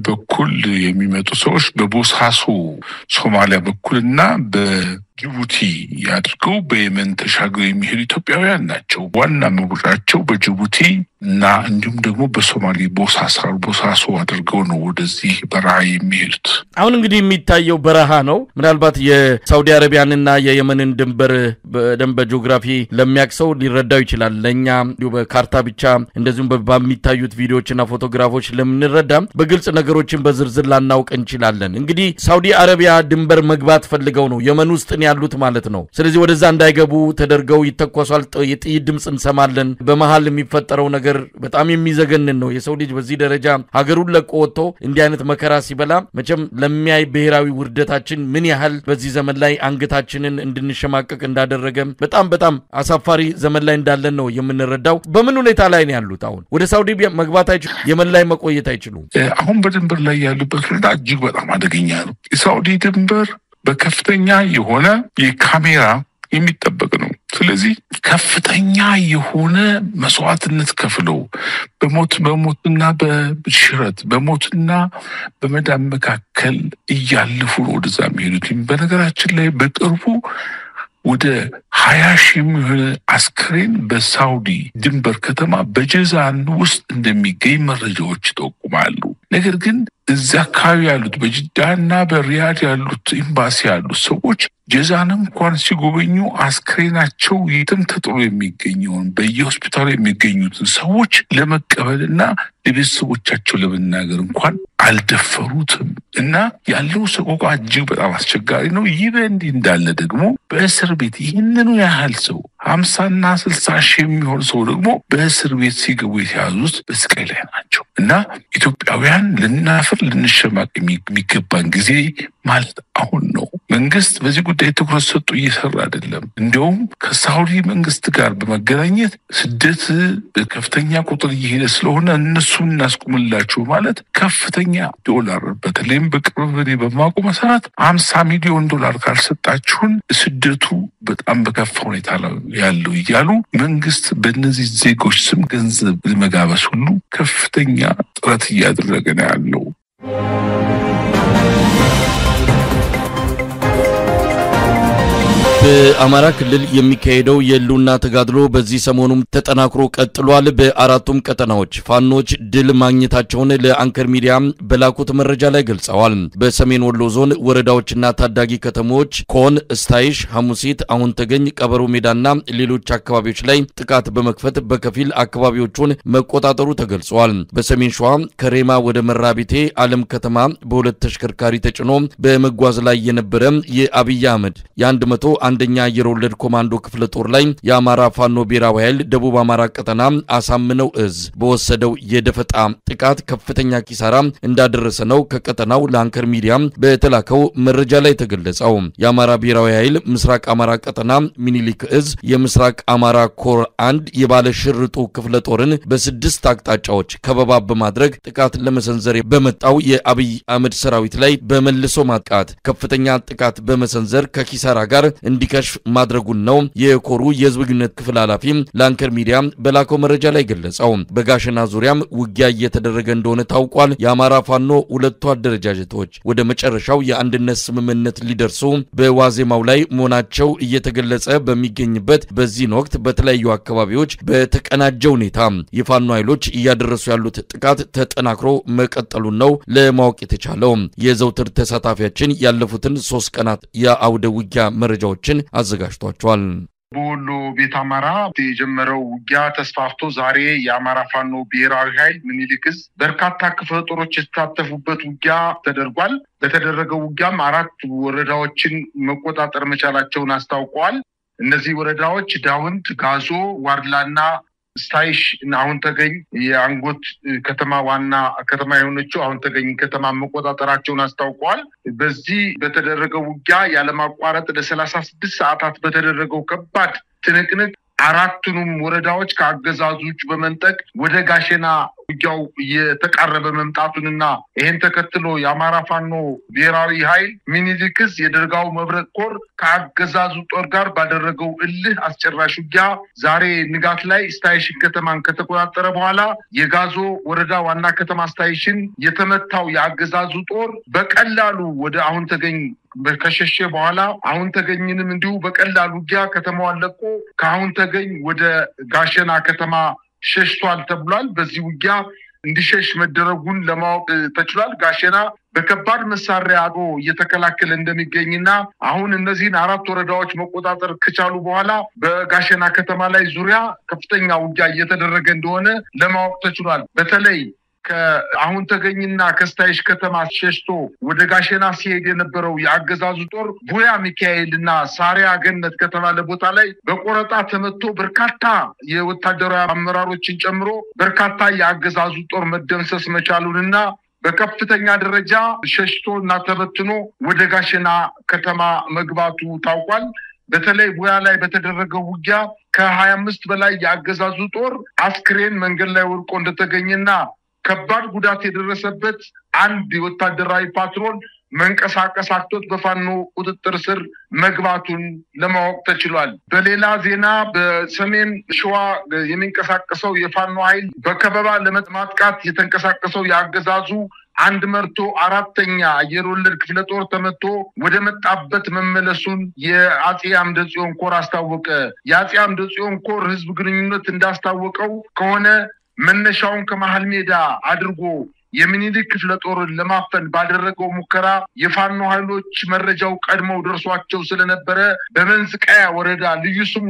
[SPEAKER 4] በኩል የሚመጡ ሰዎች በቦሳሶ ሶማሊያ በኩልና በጅቡቲ ያድርገው በየመን ተሻግረው የሚሄዱ ኢትዮጵያውያን ናቸው። ዋና መጉጫቸው በጅቡቲ እና እንዲሁም ደግሞ በሶማሌ ቦሳሶ አድርገው ነው ወደዚህ በረሃ የሚሄዱት።
[SPEAKER 1] አሁን እንግዲህ የሚታየው በረሃ ነው። ምናልባት የሳውዲ አረቢያንና የየመንን ድንበር በደንብ በጂኦግራፊ ለሚያክሰው ሊረዳው ይችላል። ለኛ በካርታ ብቻ እንደዚሁም በሚታዩት ቪዲዮዎችና ፎቶግራፎች ለምንረዳም በግልጽ ነገሮችን በዝርዝር ላናውቅ እንችላለን። እንግዲህ ሳውዲ አረቢያ ድንበር መግባት ፈልገው ነው የመን ውስጥ ያሉት ማለት ነው። ስለዚህ ወደዛ እንዳይገቡ ተደርገው ይተኳሷል። የጥይት ድምጽ እንሰማለን። በመሃል የሚፈጠረው ነገር በጣም የሚዘገንን ነው። የሰው ልጅ በዚህ ደረጃ ሀገሩን ለቆ ወጥቶ እንዲህ አይነት መከራ ሲበላ መቼም ለሚያይ ብሔራዊ ውርደታችን ምን ያህል በዚህ ዘመን ላይ አንገታችንን እንድንሸማቀቅ እንዳደረገ በጣም አሳፋሪ ዘመን ላይ እንዳለን ነው የምንረዳው። በምን ሁኔታ ላይ ነው ያሉት? አሁን ወደ ሳውዲ መግባት አይችሉም፣ የመን ላይ መቆየት አይችሉም።
[SPEAKER 4] አሁን በድንበር ላይ ያሉበት ሁኔታ እጅግ በጣም አደገኛ ነው። የሳውዲ ድንበር በከፍተኛ የሆነ የካሜራ የሚጠበቅ ነው። ስለዚህ ከፍተኛ የሆነ መስዋዕትነት ከፍለው በሞትና በሽረት በሞትና በመዳን መካከል እያለፉ ወደዛ የሚሄዱት። በነገራችን ላይ በቅርቡ ወደ 20 ሺህ የሚሆን አስክሬን በሳውዲ ድንበር ከተማ በጀዛን ውስጥ እንደሚገኝ መረጃዎች ይጠቁማሉ። ነገር ግን እዛ አካባቢ ያሉት በጅዳና በሪያድ ያሉት ኤምባሲ ያሉት ሰዎች ጀዛን እንኳን ሲጎበኙ አስክሬናቸው የትም ተጥሎ የሚገኘውን በየሆስፒታሉ የሚገኙትን ሰዎች ለመቀበልና ለቤተሰቦቻቸው ለመናገር እንኳን አልደፈሩትም እና ያለው ሰቆቃ እጅግ በጣም አስቸጋሪ ነው። ይህ በእንዲህ እንዳለ ደግሞ በእስር ቤት ይህንኑ ያህል ሰው 50 እና 60 ሺህ የሚሆን ሰው ደግሞ በእስር ቤት ሲገቡ የተያዙት በስቃይ ላይ ናቸው እና ኢትዮጵያውያን ልናፍር ልንሸማቅ የሚገባን ጊዜ ማለት አሁን ነው። መንግስት በዚህ ጉዳይ ትኩረት ሰጥቶ እየሰራ አይደለም። እንዲያውም ከሳውዲ መንግስት ጋር በመገናኘት ስደት በከፍተኛ ቁጥር እየሄደ ስለሆነ እነሱን እናስቆምላቸው ማለት ከፍተኛ ዶላር በተለይም በቅርብ በማቆም መሰረት $50 ሚሊዮን ካልሰጣችሁን ስደቱ በጣም በከፋ ሁኔታ ያለው እያሉ መንግስት በእነዚህ ዜጎች ስም ገንዘብ ለመጋበስ ሁሉ ከፍተኛ ጥረት እያደረገ ነው ያለው።
[SPEAKER 1] በአማራ ክልል የሚካሄደው የሉና ተጋድሎ በዚህ ሰሞኑም ተጠናክሮ ቀጥሏል። በአራቱም ቀጠናዎች ፋኖች ድል ማግኘታቸውን ለአንከር ሚዲያ በላኩት መረጃ ላይ ገልጸዋል። በሰሜን ወሎ ዞን ወረዳዎችና ታዳጊ ከተሞች ኮን፣ ስታይሽ፣ ሐሙሲት፣ አሁን ተገኝ፣ ቀበሮ ሜዳና ሌሎች አካባቢዎች ላይ ጥቃት በመክፈት በከፊል አካባቢዎቹን መቆጣጠሩ ተገልጿል። በሰሜን ሸዋ ከሬማ ወደ መራቢቴ ዓለም ከተማ በሁለት ተሽከርካሪ ተጭኖ በመጓዝ ላይ የነበረ የአብይ አህመድ አንደኛ አየር ወለድ ኮማንዶ ክፍለ ጦር ላይ የአማራ ፋኖ ብሔራዊ ኃይል ደቡብ አማራ ቀጠና አሳምነው እዝ በወሰደው የደፈጣ ጥቃት ከፍተኛ ኪሳራ እንዳደረሰ ነው ከቀጠናው ለአንከር ሚዲያ በተላከው መረጃ ላይ ተገለጸው። የአማራ ብሔራዊ ኃይል ምስራቅ አማራ ቀጠና ሚኒሊክ እዝ የምስራቅ አማራ ኮር 1 የባለ ሽርጡ ክፍለ ጦርን በ6 አቅጣጫዎች ከበባ በማድረግ ጥቃት ለመሰንዘር በመጣው የአብይ አህመድ ሰራዊት ላይ በመልሶ ማጥቃት ከፍተኛ ጥቃት በመሰንዘር ከኪሳራ ጋር እንዲከሽፍ ማድረጉን ነው የኮሩ የህዝብ ግንኙነት ክፍል ኃላፊ ለአንከር ሚዲያ በላከው መረጃ ላይ ገለጸው። በጋሸና ዙሪያም ውጊያ እየተደረገ እንደሆነ ታውቋል። የአማራ ፋኖ ሁለቱ አደረጃጀቶች ወደ መጨረሻው የአንድነት ስምምነት ሊደርሱ በዋዜማው ላይ መሆናቸው እየተገለጸ በሚገኝበት በዚህ ወቅት በተለያዩ አካባቢዎች በተቀናጀ ሁኔታ የፋኖ ኃይሎች እያደረሱ ያሉት ጥቃት ተጠናክሮ መቀጠሉን ነው ለማወቅ የተቻለው። የዘውትር ተሳታፊያችን ያለፉትን 3 ቀናት የአውደ ውጊያ መረጃዎችን አዘጋጅቷቸዋል።
[SPEAKER 3] በወሎ ቤት አማራ የጀመረው ውጊያ ተስፋፍቶ ዛሬ የአማራ ፋኖ ብሔራዊ ኃይል ሚኒሊክ እዝ በርካታ ክፍለ ጦሮች የተሳተፉበት ውጊያ ተደርጓል። በተደረገው ውጊያም 4 ወረዳዎችን መቆጣጠር መቻላቸውን አስታውቀዋል። እነዚህ ወረዳዎች ዳውንት፣ ጋዞ፣ ዋርላና ስታይሽ አሁን ተገኝ የአንጎት ከተማ ዋና ከተማ የሆነችው አሁን ተገኝ ከተማ መቆጣጠራቸውን አስታውቀዋል። በዚህ በተደረገው ውጊያ ያለማቋረጥ ለ36 ሰዓታት በተደረገው ከባድ ትንቅንቅ 4ቱንም ወረዳዎች ከአገዛዙች በመንጠቅ ወደ ጋሸና ውጊያው የተቃረበ መምጣቱንና ይሄን ተከትሎ የአማራ ፋኖ ብሔራዊ ኃይል ሚኒሊክ እዝ የደርጋው መብረቅ ኮር ከአገዛዙ ጦር ጋር ባደረገው እልህ አስጨራሽ ውጊያ ዛሬ ንጋት ላይ ስታይሽን ከተማን ከተቆጣጠረ በኋላ የጋዞ ወረዳ ዋና ከተማ ስታይሽን የተመታው የአገዛዙ ጦር በቀላሉ ወደ አሁን ተገኝ ከሸሸ በኋላ አሁን ተገኝንም እንዲሁ በቀላሉ ውጊያ ከተማዋን ለቆ ከአሁን ተገኝ ወደ ጋሸና ከተማ ሸሽቷል ተብሏል። በዚህ ውጊያ እንዲሸሽ መደረጉን ለማወቅ ተችሏል። ጋሸና በከባድ መሳሪያ አዶ እየተከላከለ እንደሚገኝና አሁን እነዚህን 4 ወረዳዎች መቆጣጠር ከቻሉ በኋላ በጋሸና ከተማ ላይ ዙሪያ ከፍተኛ ውጊያ እየተደረገ እንደሆነ ለማወቅ ተችሏል። በተለይ ከአሁን ተገኝና ከስታይሽ ከተማ ሸሽቶ ወደ ጋሸና ሲሄድ የነበረው የአገዛዙ ጦር ቡያ ሚካኤልና ሳሪያ ገነት ከተባለ ቦታ ላይ በቆረጣ ተመቶ በርካታ የወታደራዊ አመራሮችን ጨምሮ በርካታ የአገዛዙ ጦር መደምሰስ መቻሉንና በከፍተኛ ደረጃ ሸሽቶና ተበትኖ ወደ ጋሸና ከተማ መግባቱ ታውቋል። በተለይ ቡያ ላይ በተደረገው ውጊያ ከ25 በላይ የአገዛዙ ጦር አስክሬን መንገድ ላይ ወድቆ እንደተገኘና ከባድ ጉዳት የደረሰበት አንድ ወታደራዊ ፓትሮል መንቀሳቀስ አቅቶት በፋኖ ቁጥጥር ስር መግባቱን ለማወቅ ተችሏል። በሌላ ዜና በሰሜን ሸዋ የሚንቀሳቀሰው የፋኖ ኃይል በከበባ ለማጥቃት የተንቀሳቀሰው የአገዛዙ 104ኛ አየር ወለድ ክፍለ ጦር ተመቶ ወደ መጣበት መመለሱን የአጼ አምደ ጽዮን ኮር አስታወቀ። የአጼ አምደ ጽዮን ኮር ህዝብ ግንኙነት እንዳስታወቀው ከሆነ መነሻውን ከመሃል ሜዳ አድርጎ የሚኒሊክ ክፍለ ጦርን ለማፈን ባደረገው ሙከራ የፋኖ ኃይሎች መረጃው ቀድመው ደርሷቸው ስለነበረ በመንዝቃያ ወረዳ ልዩ ስሙ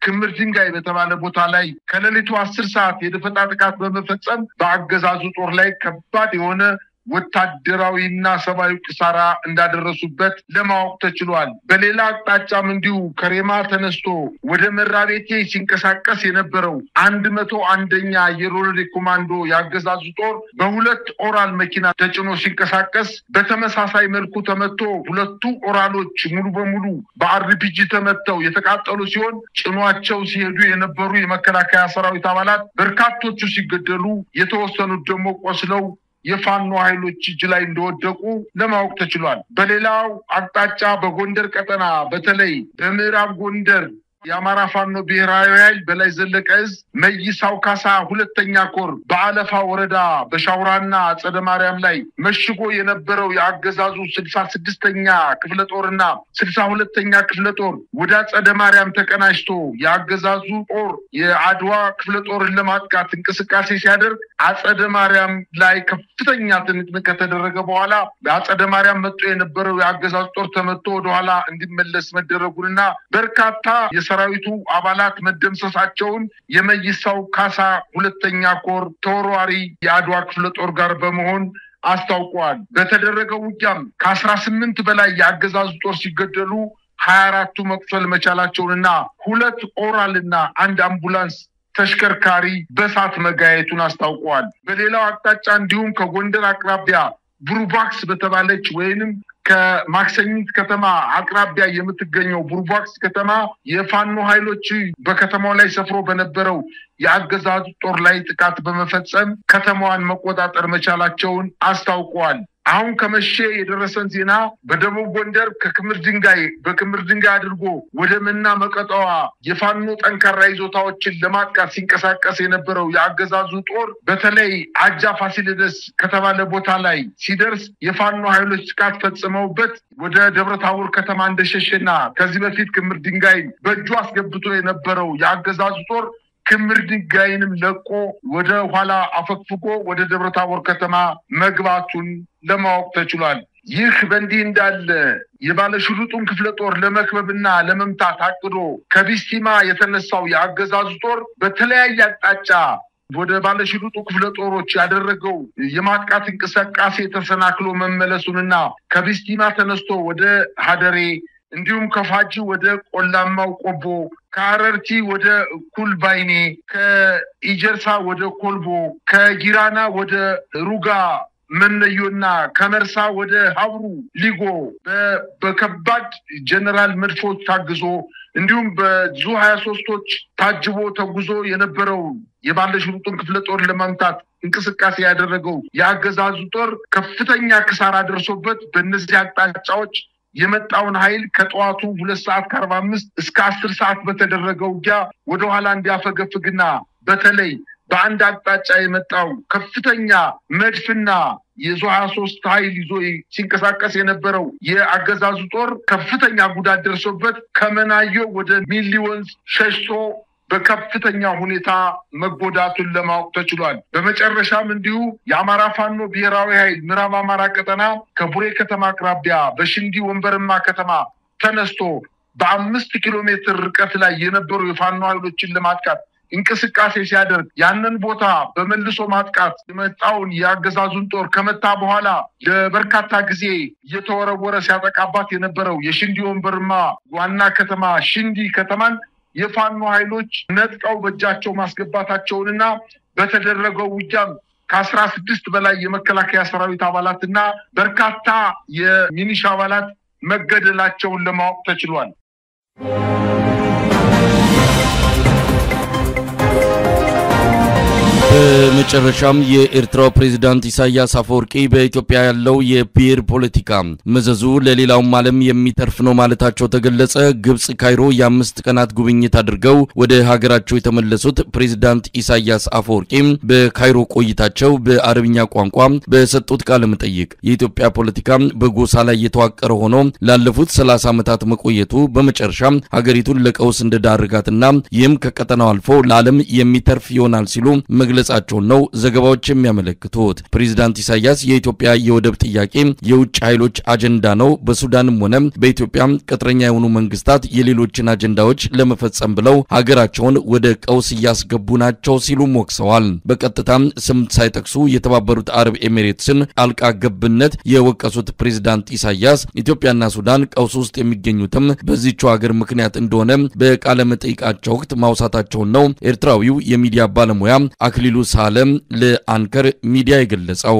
[SPEAKER 3] ክምር ድንጋይ በተባለ ቦታ ላይ ከሌሊቱ 10 ሰዓት የደፈጣ ጥቃት በመፈጸም በአገዛዙ ጦር ላይ ከባድ የሆነ ወታደራዊና ሰብአዊ ኪሳራ እንዳደረሱበት ለማወቅ ተችሏል። በሌላ አቅጣጫም እንዲሁ ከሬማ ተነስቶ ወደ መራቤቴ ሲንቀሳቀስ የነበረው 101ኛ አየር ወለድ ኮማንዶ ያገዛዙ ጦር በሁለት ኦራል መኪና ተጭኖ ሲንቀሳቀስ በተመሳሳይ መልኩ ተመቶ ሁለቱ ኦራሎች ሙሉ በሙሉ በአርፒጂ ተመተው የተቃጠሉ ሲሆን ጭኗቸው ሲሄዱ የነበሩ የመከላከያ ሰራዊት አባላት በርካቶቹ ሲገደሉ የተወሰኑት ደግሞ ቆስለው የፋኖ ኃይሎች እጅ ላይ እንደወደቁ ለማወቅ ተችሏል። በሌላው አቅጣጫ በጎንደር ቀጠና በተለይ በምዕራብ ጎንደር የአማራ ፋኖ ብሔራዊ ኃይል በላይ ዘለቀ ዕዝ መይሳው ካሳ ሁለተኛ ኮር በአለፋ ወረዳ በሻውራና አጸደ ማርያም ላይ መሽጎ የነበረው የአገዛዙ 66ኛ ክፍለ ጦርና 62ኛ ክፍለ ጦር ወደ አጸደ ማርያም ተቀናጅቶ የአገዛዙ ጦር የአድዋ ክፍለ ጦርን ለማጥቃት እንቅስቃሴ ሲያደርግ አጸደ ማርያም ላይ ከፍተኛ ትንቅንቅ ከተደረገ በኋላ በአጸደ ማርያም መጥቶ የነበረው የአገዛዙ ጦር ተመቶ ወደ ኋላ እንዲመለስ መደረጉንና በርካታ የሰራዊቱ አባላት መደምሰሳቸውን የመይሳው ካሳ ሁለተኛ ኮር ተወርዋሪ የአድዋ ክፍለ ጦር ጋር በመሆን አስታውቋል። በተደረገው ውጊያም ከ18 በላይ የአገዛዙ ጦር ሲገደሉ 24ቱ መቁሰል መቻላቸውንና 2 ኦራልና 1 አምቡላንስ ተሽከርካሪ በሳት መጋየቱን አስታውቋል። በሌላው አቅጣጫ እንዲሁም ከጎንደር አቅራቢያ ብሩባክስ በተባለች ወይንም ከማክሰኝት ከተማ አቅራቢያ የምትገኘው ብሩባክስ ከተማ የፋኖ ኃይሎች በከተማው ላይ ሰፍሮ በነበረው የአገዛዙ ጦር ላይ ጥቃት በመፈጸም ከተማዋን መቆጣጠር መቻላቸውን አስታውቀዋል። አሁን ከመሸ የደረሰን ዜና በደቡብ ጎንደር በክምር ድንጋይ አድርጎ ወደ መና መቀጣዋ የፋኖ ጠንካራ ይዞታዎችን ለማጥቃት ሲንቀሳቀስ የነበረው የአገዛዙ ጦር በተለይ አጃ ፋሲለደስ ከተባለ ቦታ ላይ ሲደርስ የፋኖ ኃይሎች ጥቃት ፈጽመውበት ወደ ደብረታቦር ከተማ እንደሸሸና ከዚህ በፊት ክምር ድንጋይ በእጁ አስገብቶ የነበረው የአገዛዙ ጦር ክምር ድንጋይንም ለቆ ወደ ኋላ አፈግፍጎ ወደ ደብረታቦር ከተማ መግባቱን ለማወቅ ተችሏል። ይህ በእንዲህ እንዳለ የባለሽሩጡን ክፍለ ጦር ለመክበብና ለመምታት አቅዶ ከቢስቲማ የተነሳው የአገዛዙ ጦር በተለያየ አቅጣጫ ወደ ባለሽሩጡ ክፍለ ጦሮች ያደረገው የማጥቃት እንቅስቃሴ ተሰናክሎ መመለሱንና ከቢስቲማ ተነስቶ ወደ ሀደሬ እንዲሁም ከፋጂ ወደ ቆላማው ቆቦ ከአረርቲ ወደ ኩልባይኔ ከኢጀርሳ ወደ ኮልቦ ከጊራና ወደ ሩጋ መነዮና ከመርሳ ወደ ሀብሩ ሊጎ በከባድ ጀነራል መድፎች ታግዞ እንዲሁም በዙ 23ቶች ታጅቦ ተጉዞ የነበረው የባለሽሩጡን ክፍለ ጦር ለማምታት እንቅስቃሴ ያደረገው የአገዛዙ ጦር ከፍተኛ ክሳራ ደርሶበት በእነዚህ አቅጣጫዎች የመጣውን ኃይል ከጠዋቱ 2:45 እስከ 10 ሰዓት በተደረገው ውጊያ ወደ ኋላ እንዲያፈገፍግና በተለይ በአንድ አቅጣጫ የመጣው ከፍተኛ መድፍና የዙ 23 ኃይል ይዞ ሲንቀሳቀስ የነበረው የአገዛዙ ጦር ከፍተኛ ጉዳት ደርሶበት ከመናዮ ወደ ሚሊዮንስ ሸሽቶ በከፍተኛ ሁኔታ መጎዳቱን ለማወቅ ተችሏል። በመጨረሻም እንዲሁ የአማራ ፋኖ ብሔራዊ ኃይል ምዕራብ አማራ ቀጠና ከቡሬ ከተማ አቅራቢያ በሽንዲ ወንበርማ ከተማ ተነስቶ በ5 ኪሎ ሜትር ርቀት ላይ የነበሩ የፋኖ ኃይሎችን ለማጥቃት እንቅስቃሴ ሲያደርግ ያንን ቦታ በመልሶ ማጥቃት የመጣውን የአገዛዙን ጦር ከመታ በኋላ ለበርካታ ጊዜ እየተወረወረ ሲያጠቃባት የነበረው የሽንዲ ወንበርማ ዋና ከተማ ሽንዲ ከተማን የፋኖ ኃይሎች ነጥቀው በእጃቸው ማስገባታቸውንና በተደረገው ውጊያም ከ16 በላይ የመከላከያ ሰራዊት አባላትና በርካታ የሚኒሻ አባላት መገደላቸውን ለማወቅ ተችሏል።
[SPEAKER 1] በመጨረሻም የኤርትራው ፕሬዝዳንት ኢሳያስ አፈወርቂ በኢትዮጵያ ያለው የብሔር ፖለቲካ መዘዙ ለሌላውም ዓለም የሚተርፍ ነው ማለታቸው ተገለጸ። ግብጽ ካይሮ የ5 ቀናት ጉብኝት አድርገው ወደ ሀገራቸው የተመለሱት ፕሬዝዳንት ኢሳያስ አፈወርቂ በካይሮ ቆይታቸው በአረብኛ ቋንቋ በሰጡት ቃለ መጠይቅ የኢትዮጵያ ፖለቲካ በጎሳ ላይ የተዋቀረ ሆኖ ላለፉት 30 ዓመታት መቆየቱ በመጨረሻ ሀገሪቱን ለቀውስ እንደዳረጋትና ይህም ከቀጠናው አልፎ ለዓለም የሚተርፍ ይሆናል ሲሉ መግለጻቸው ነው ነው ዘገባዎች የሚያመለክቱት። ፕሬዝዳንት ኢሳያስ የኢትዮጵያ የወደብ ጥያቄ የውጭ ኃይሎች አጀንዳ ነው፣ በሱዳንም ሆነ በኢትዮጵያ ቅጥረኛ የሆኑ መንግስታት የሌሎችን አጀንዳዎች ለመፈጸም ብለው ሀገራቸውን ወደ ቀውስ ያስገቡ ናቸው ሲሉ ወቅሰዋል። በቀጥታም ስም ሳይጠቅሱ የተባበሩት አረብ ኤሚሬትስን አልቃ ገብነት የወቀሱት ፕሬዝዳንት ኢሳያስ ኢትዮጵያና ሱዳን ቀውስ ውስጥ የሚገኙትም በዚህች ሀገር ምክንያት እንደሆነ በቃለ መጠይቃቸው ወቅት ማውሳታቸው ነው ኤርትራዊው የሚዲያ ባለሙያ አክሊሉ ሳለም ለአንከር ሚዲያ የገለጸው።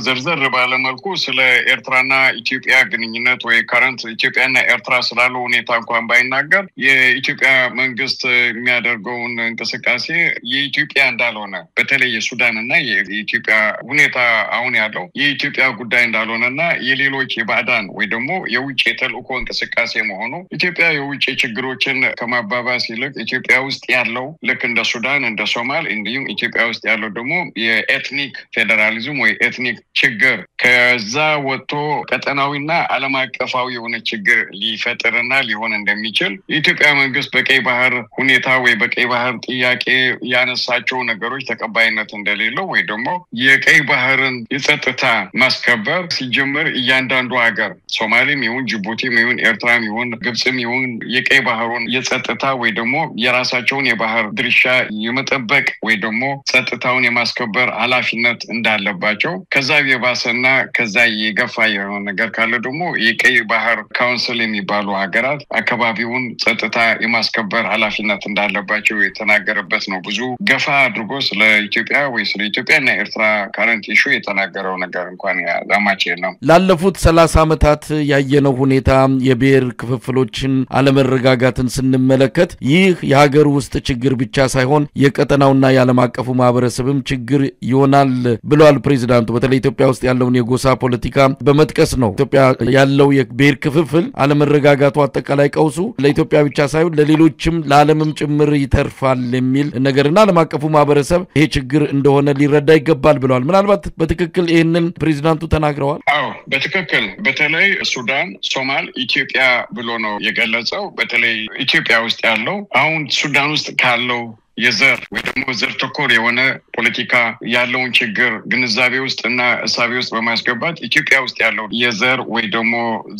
[SPEAKER 5] ዘርዘር ባለ መልኩ ስለ ኤርትራና ኢትዮጵያ ግንኙነት ወይ ከረንት ኢትዮጵያና ኤርትራ ስላለው ሁኔታ እንኳን ባይናገር የኢትዮጵያ መንግስት የሚያደርገውን እንቅስቃሴ የኢትዮጵያ እንዳልሆነ በተለይ የሱዳንና የኢትዮጵያ ሁኔታ አሁን ያለው የኢትዮጵያ ጉዳይ እንዳልሆነና የሌሎች የባዕዳን ወይ ደግሞ የውጭ የተልእኮ እንቅስቃሴ መሆኑ ኢትዮጵያ የውጭ ችግሮችን ከማባባስ ይልቅ ኢትዮጵያ ውስጥ ያለው ልክ እንደ ሱዳን እንደ ሶማል እንዲሁም ኢትዮጵያ ውስጥ ያለው ደግሞ የኤትኒክ ፌደራሊዝም ወይ ኤትኒክ ችግር ከዛ ወጥቶ ቀጠናዊና ዓለም አቀፋዊ የሆነ ችግር ሊፈጥርና ሊሆን እንደሚችል የኢትዮጵያ መንግስት በቀይ ባህር ሁኔታ ወይ በቀይ ባህር ጥያቄ ያነሳቸው ነገሮች ተቀባይነት እንደሌለው ወይ ደግሞ የቀይ ባህርን የጸጥታ ማስከበር ሲጀምር እያንዳንዱ ሀገር ሶማሊም ይሁን ጅቡቲም ይሁን ኤርትራም ይሁን ግብጽም ይሁን የቀይ ባህሩን የጸጥታ ወይ ደግሞ የራሳቸውን የባህር ድርሻ የመጠበቅ ወይ ደግሞ ጸጥታውን የማስከበር ኃላፊነት እንዳለባቸው ከዛ የባሰና ከዛ የገፋ የሆነ ነገር ካለ ደግሞ የቀይ ባህር ካውንስል የሚባሉ ሀገራት አካባቢውን ጸጥታ የማስከበር ኃላፊነት እንዳለባቸው የተናገረበት ነው። ብዙ ገፋ አድርጎ ስለ ኢትዮጵያ ወይ ስለ ኢትዮጵያና ኤርትራ ካረንት ኢሹ የተናገረው ነገር እንኳን ያዛማች የለም።
[SPEAKER 1] ላለፉት 30 ዓመታት ያየነው ሁኔታ የብሔር ክፍፍሎችን አለመረጋጋትን ስንመለከት ይህ የሀገር ውስጥ ችግር ብቻ ሳይሆን የቀጠናውና የዓለም አቀፉ ማህበረሰብም ችግር ይሆናል ብለዋል ፕሬዝዳንቱ። በተለይ ኢትዮጵያ ውስጥ ያለውን የጎሳ ፖለቲካ በመጥቀስ ነው ኢትዮጵያ ያለው የብሔር ክፍፍል አለመረጋጋቱ አጠቃላይ ቀውሱ ለኢትዮጵያ ብቻ ሳይሆን ለሌሎችም ለዓለምም ጭምር ይተርፋል የሚል ነገርና ዓለም አቀፉ ማህበረሰብ ይሄ ችግር እንደሆነ ሊረዳ ይገባል ብለዋል። ምናልባት በትክክል ይሄንን ፕሬዝዳንቱ ተናግረዋል።
[SPEAKER 5] አዎ በትክክል በተለይ ሱዳን ሶማል ኢትዮጵያ ብሎ ነው የገለጸው። በተለይ ኢትዮጵያ ውስጥ ያለው አሁን ሱዳን ውስጥ ካለው የዘር ወይ ደግሞ ዘር ተኮር የሆነ ፖለቲካ ያለውን ችግር ግንዛቤ ውስጥና እሳቤ ውስጥ በማስገባት ኢትዮጵያ ውስጥ ያለው የዘር ወይ ደግሞ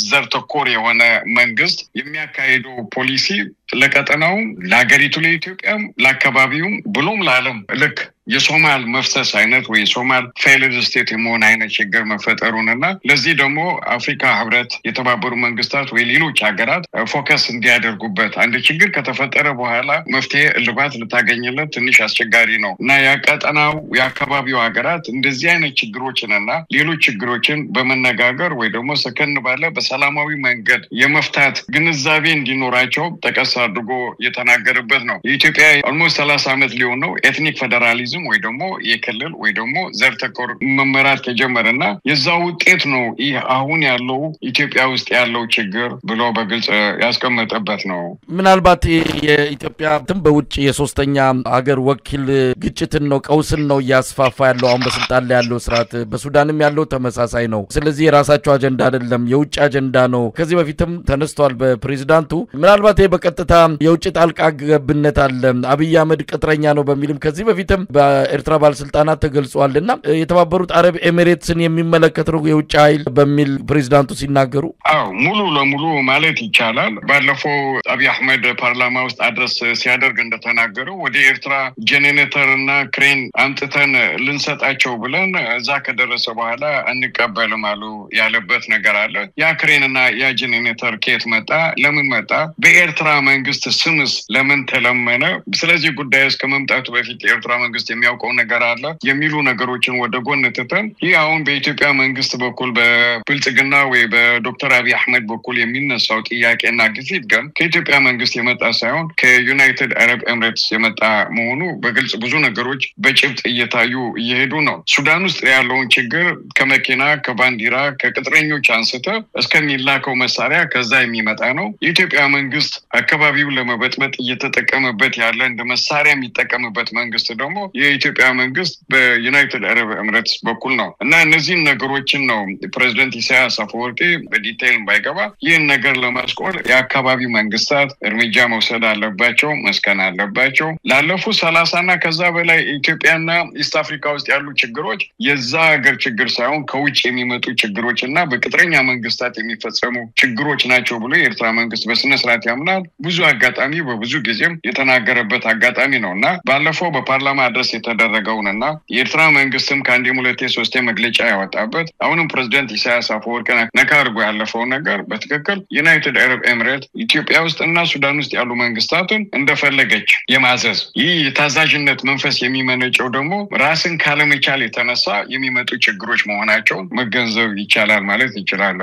[SPEAKER 5] ዘር ተኮር የሆነ መንግስት የሚያካሂደው ፖሊሲ ለቀጠናው ለሀገሪቱ ለኢትዮጵያም ለአካባቢውም ብሎም ለዓለም ልክ የሶማል መፍሰስ አይነት ወይ ሶማል ፌይልድ ስቴት የመሆን አይነት ችግር መፈጠሩንና ለዚህ ደግሞ አፍሪካ ህብረት የተባበሩ መንግስታት ወይ ሌሎች ሀገራት ፎከስ እንዲያደርጉበት አንድ ችግር ከተፈጠረ በኋላ መፍትሄ እልባት ልታገኝለት ትንሽ አስቸጋሪ ነው እና ያቀጠናው የአካባቢው ሀገራት እንደዚህ አይነት ችግሮችንና ሌሎች ችግሮችን በመነጋገር ወይ ደግሞ ሰከን ባለ በሰላማዊ መንገድ የመፍታት ግንዛቤ እንዲኖራቸው ጠቀስ አድርጎ የተናገረበት ነው። የኢትዮጵያ ኦልሞስት 30 ዓመት ሊሆን ነው ኤትኒክ ፌደራሊዝም ወይ ደግሞ የክልል ወይ ደግሞ ዘር ተኮር መመራት ከጀመረና የዛ ውጤት ነው ይህ አሁን ያለው ኢትዮጵያ ውስጥ ያለው ችግር ብሎ በግልጽ ያስቀመጠበት ነው።
[SPEAKER 1] ምናልባት የኢትዮጵያ በውጭ የሶስተኛ ሀገር ወኪል ግጭትን ነው ቀውስን ነው ያስፋፋ ያለው አሁን በስልጣን ላይ ያለው ስርዓት በሱዳንም ያለው ተመሳሳይ ነው። ስለዚህ የራሳቸው አጀንዳ አይደለም የውጭ አጀንዳ ነው። ከዚህ በፊትም ተነስቷል በፕሬዝዳንቱ። ምናልባት በቀጥታ የውጭ ጣልቃ ገብነት አለ አብይ አህመድ ቅጥረኛ ነው በሚልም ከዚህ በፊትም በኤርትራ ባለስልጣናት ተገልጿልና የተባበሩት አረብ ኤሚሬትስን የሚመለከት ነው የውጭ ኃይል በሚል ፕሬዝዳንቱ ሲናገሩ
[SPEAKER 5] አዎ ሙሉ ለሙሉ ማለት ይቻላል። ባለፈው አብይ አህመድ ፓርላማ ውስጥ አድረስ ሲያደርግ እንደተናገረው ወደ ኤርትራ ጄኔሬተርና ክሬን አምጥተን ልንሰጣቸው ብለን እዛ ከደረሰ በኋላ እንቀበልም አሉ ያለበት ነገር አለ። ያ ክሬንና ያ ጄኔሬተር ከየት መጣ ለምን መጣ በኤርትራ መንግስት ስምስ ለምን ተለመነ ስለዚህ ጉዳይ እስከመምጣቱ በፊት የኤርትራ መንግስት የሚያውቀው ነገር አለ የሚሉ ነገሮችን ወደ ጎን ትተን ይህ አሁን በኢትዮጵያ መንግስት በኩል በብልጽግና ወይ በዶክተር አብይ አህመድ በኩል የሚነሳው ጥያቄና ግፊት ግን ከኢትዮጵያ መንግስት የመጣ ሳይሆን ከዩናይትድ አረብ ኤሚሬትስ የመጣ መሆኑ በግልጽ ብዙ ነገሮች በጭብጥ እየታዩ እየሄዱ ነው። ሱዳን ውስጥ ያለውን ችግር ከመኪና ከባንዲራ ከቅጥረኞች አንስተ እስከሚላከው መሳሪያ ከዛ የሚመጣ ነው። የኢትዮጵያ መንግስት አካባቢ አካባቢው ለመበጥበጥ እየተጠቀመበት ያለ እንደ መሳሪያ የሚጠቀምበት መንግስት ደግሞ የኢትዮጵያ መንግስት በዩናይትድ አረብ ኤሚሬትስ በኩል ነው እና እነዚህን ነገሮችን ነው ፕሬዝዳንት ኢሳያስ አፈወርቂ በዲቴይል ባይገባ ይህን ነገር ለማስቆም የአካባቢው መንግስታት እርምጃ መውሰድ አለባቸው መስከን አለባቸው ላለፉ 30 እና ከዛ በላይ ኢትዮጵያና ኢስት አፍሪካ ውስጥ ያሉ ችግሮች የዛ ሀገር ችግር ሳይሆን ከውጭ የሚመጡ ችግሮችና በቅጥረኛ መንግስታት የሚፈጸሙ ችግሮች ናቸው ብሎ የኤርትራ መንግስት በስነ ስርዓት ያምናል ብዙ አጋጣሚ በብዙ ጊዜም የተናገረበት አጋጣሚ ነውና ባለፈው በፓርላማ አድረስ የተደረገውንና የኤርትራ መንግስትም ከአንዴም ሁለቴ ሶስቴ መግለጫ ያወጣበት አሁንም ፕሬዝዳንት ኢሳያስ አፈወርቂ ነካርጎ ያለፈው ነገር በትክክል ዩናይትድ አረብ ኤሚሬትስ ኢትዮጵያ ውስጥና ሱዳን ውስጥ ያሉ መንግስታትን እንደፈለገች የማዘዝ ይህ የታዛዥነት መንፈስ የሚመነጨው ደግሞ ራስን ካለመቻል የተነሳ የሚመጡ ችግሮች መሆናቸው መገንዘብ ይቻላል ማለት ይችላል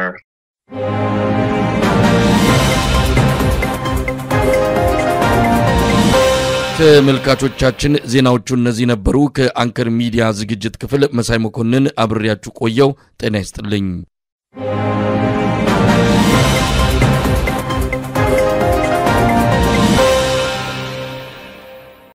[SPEAKER 1] ተመልካቾቻችን ዜናዎቹ እነዚህ ነበሩ ከአንከር ሚዲያ ዝግጅት ክፍል መሳይ መኮንን አብሬያችሁ ቆየው ጤና ይስጥልኝ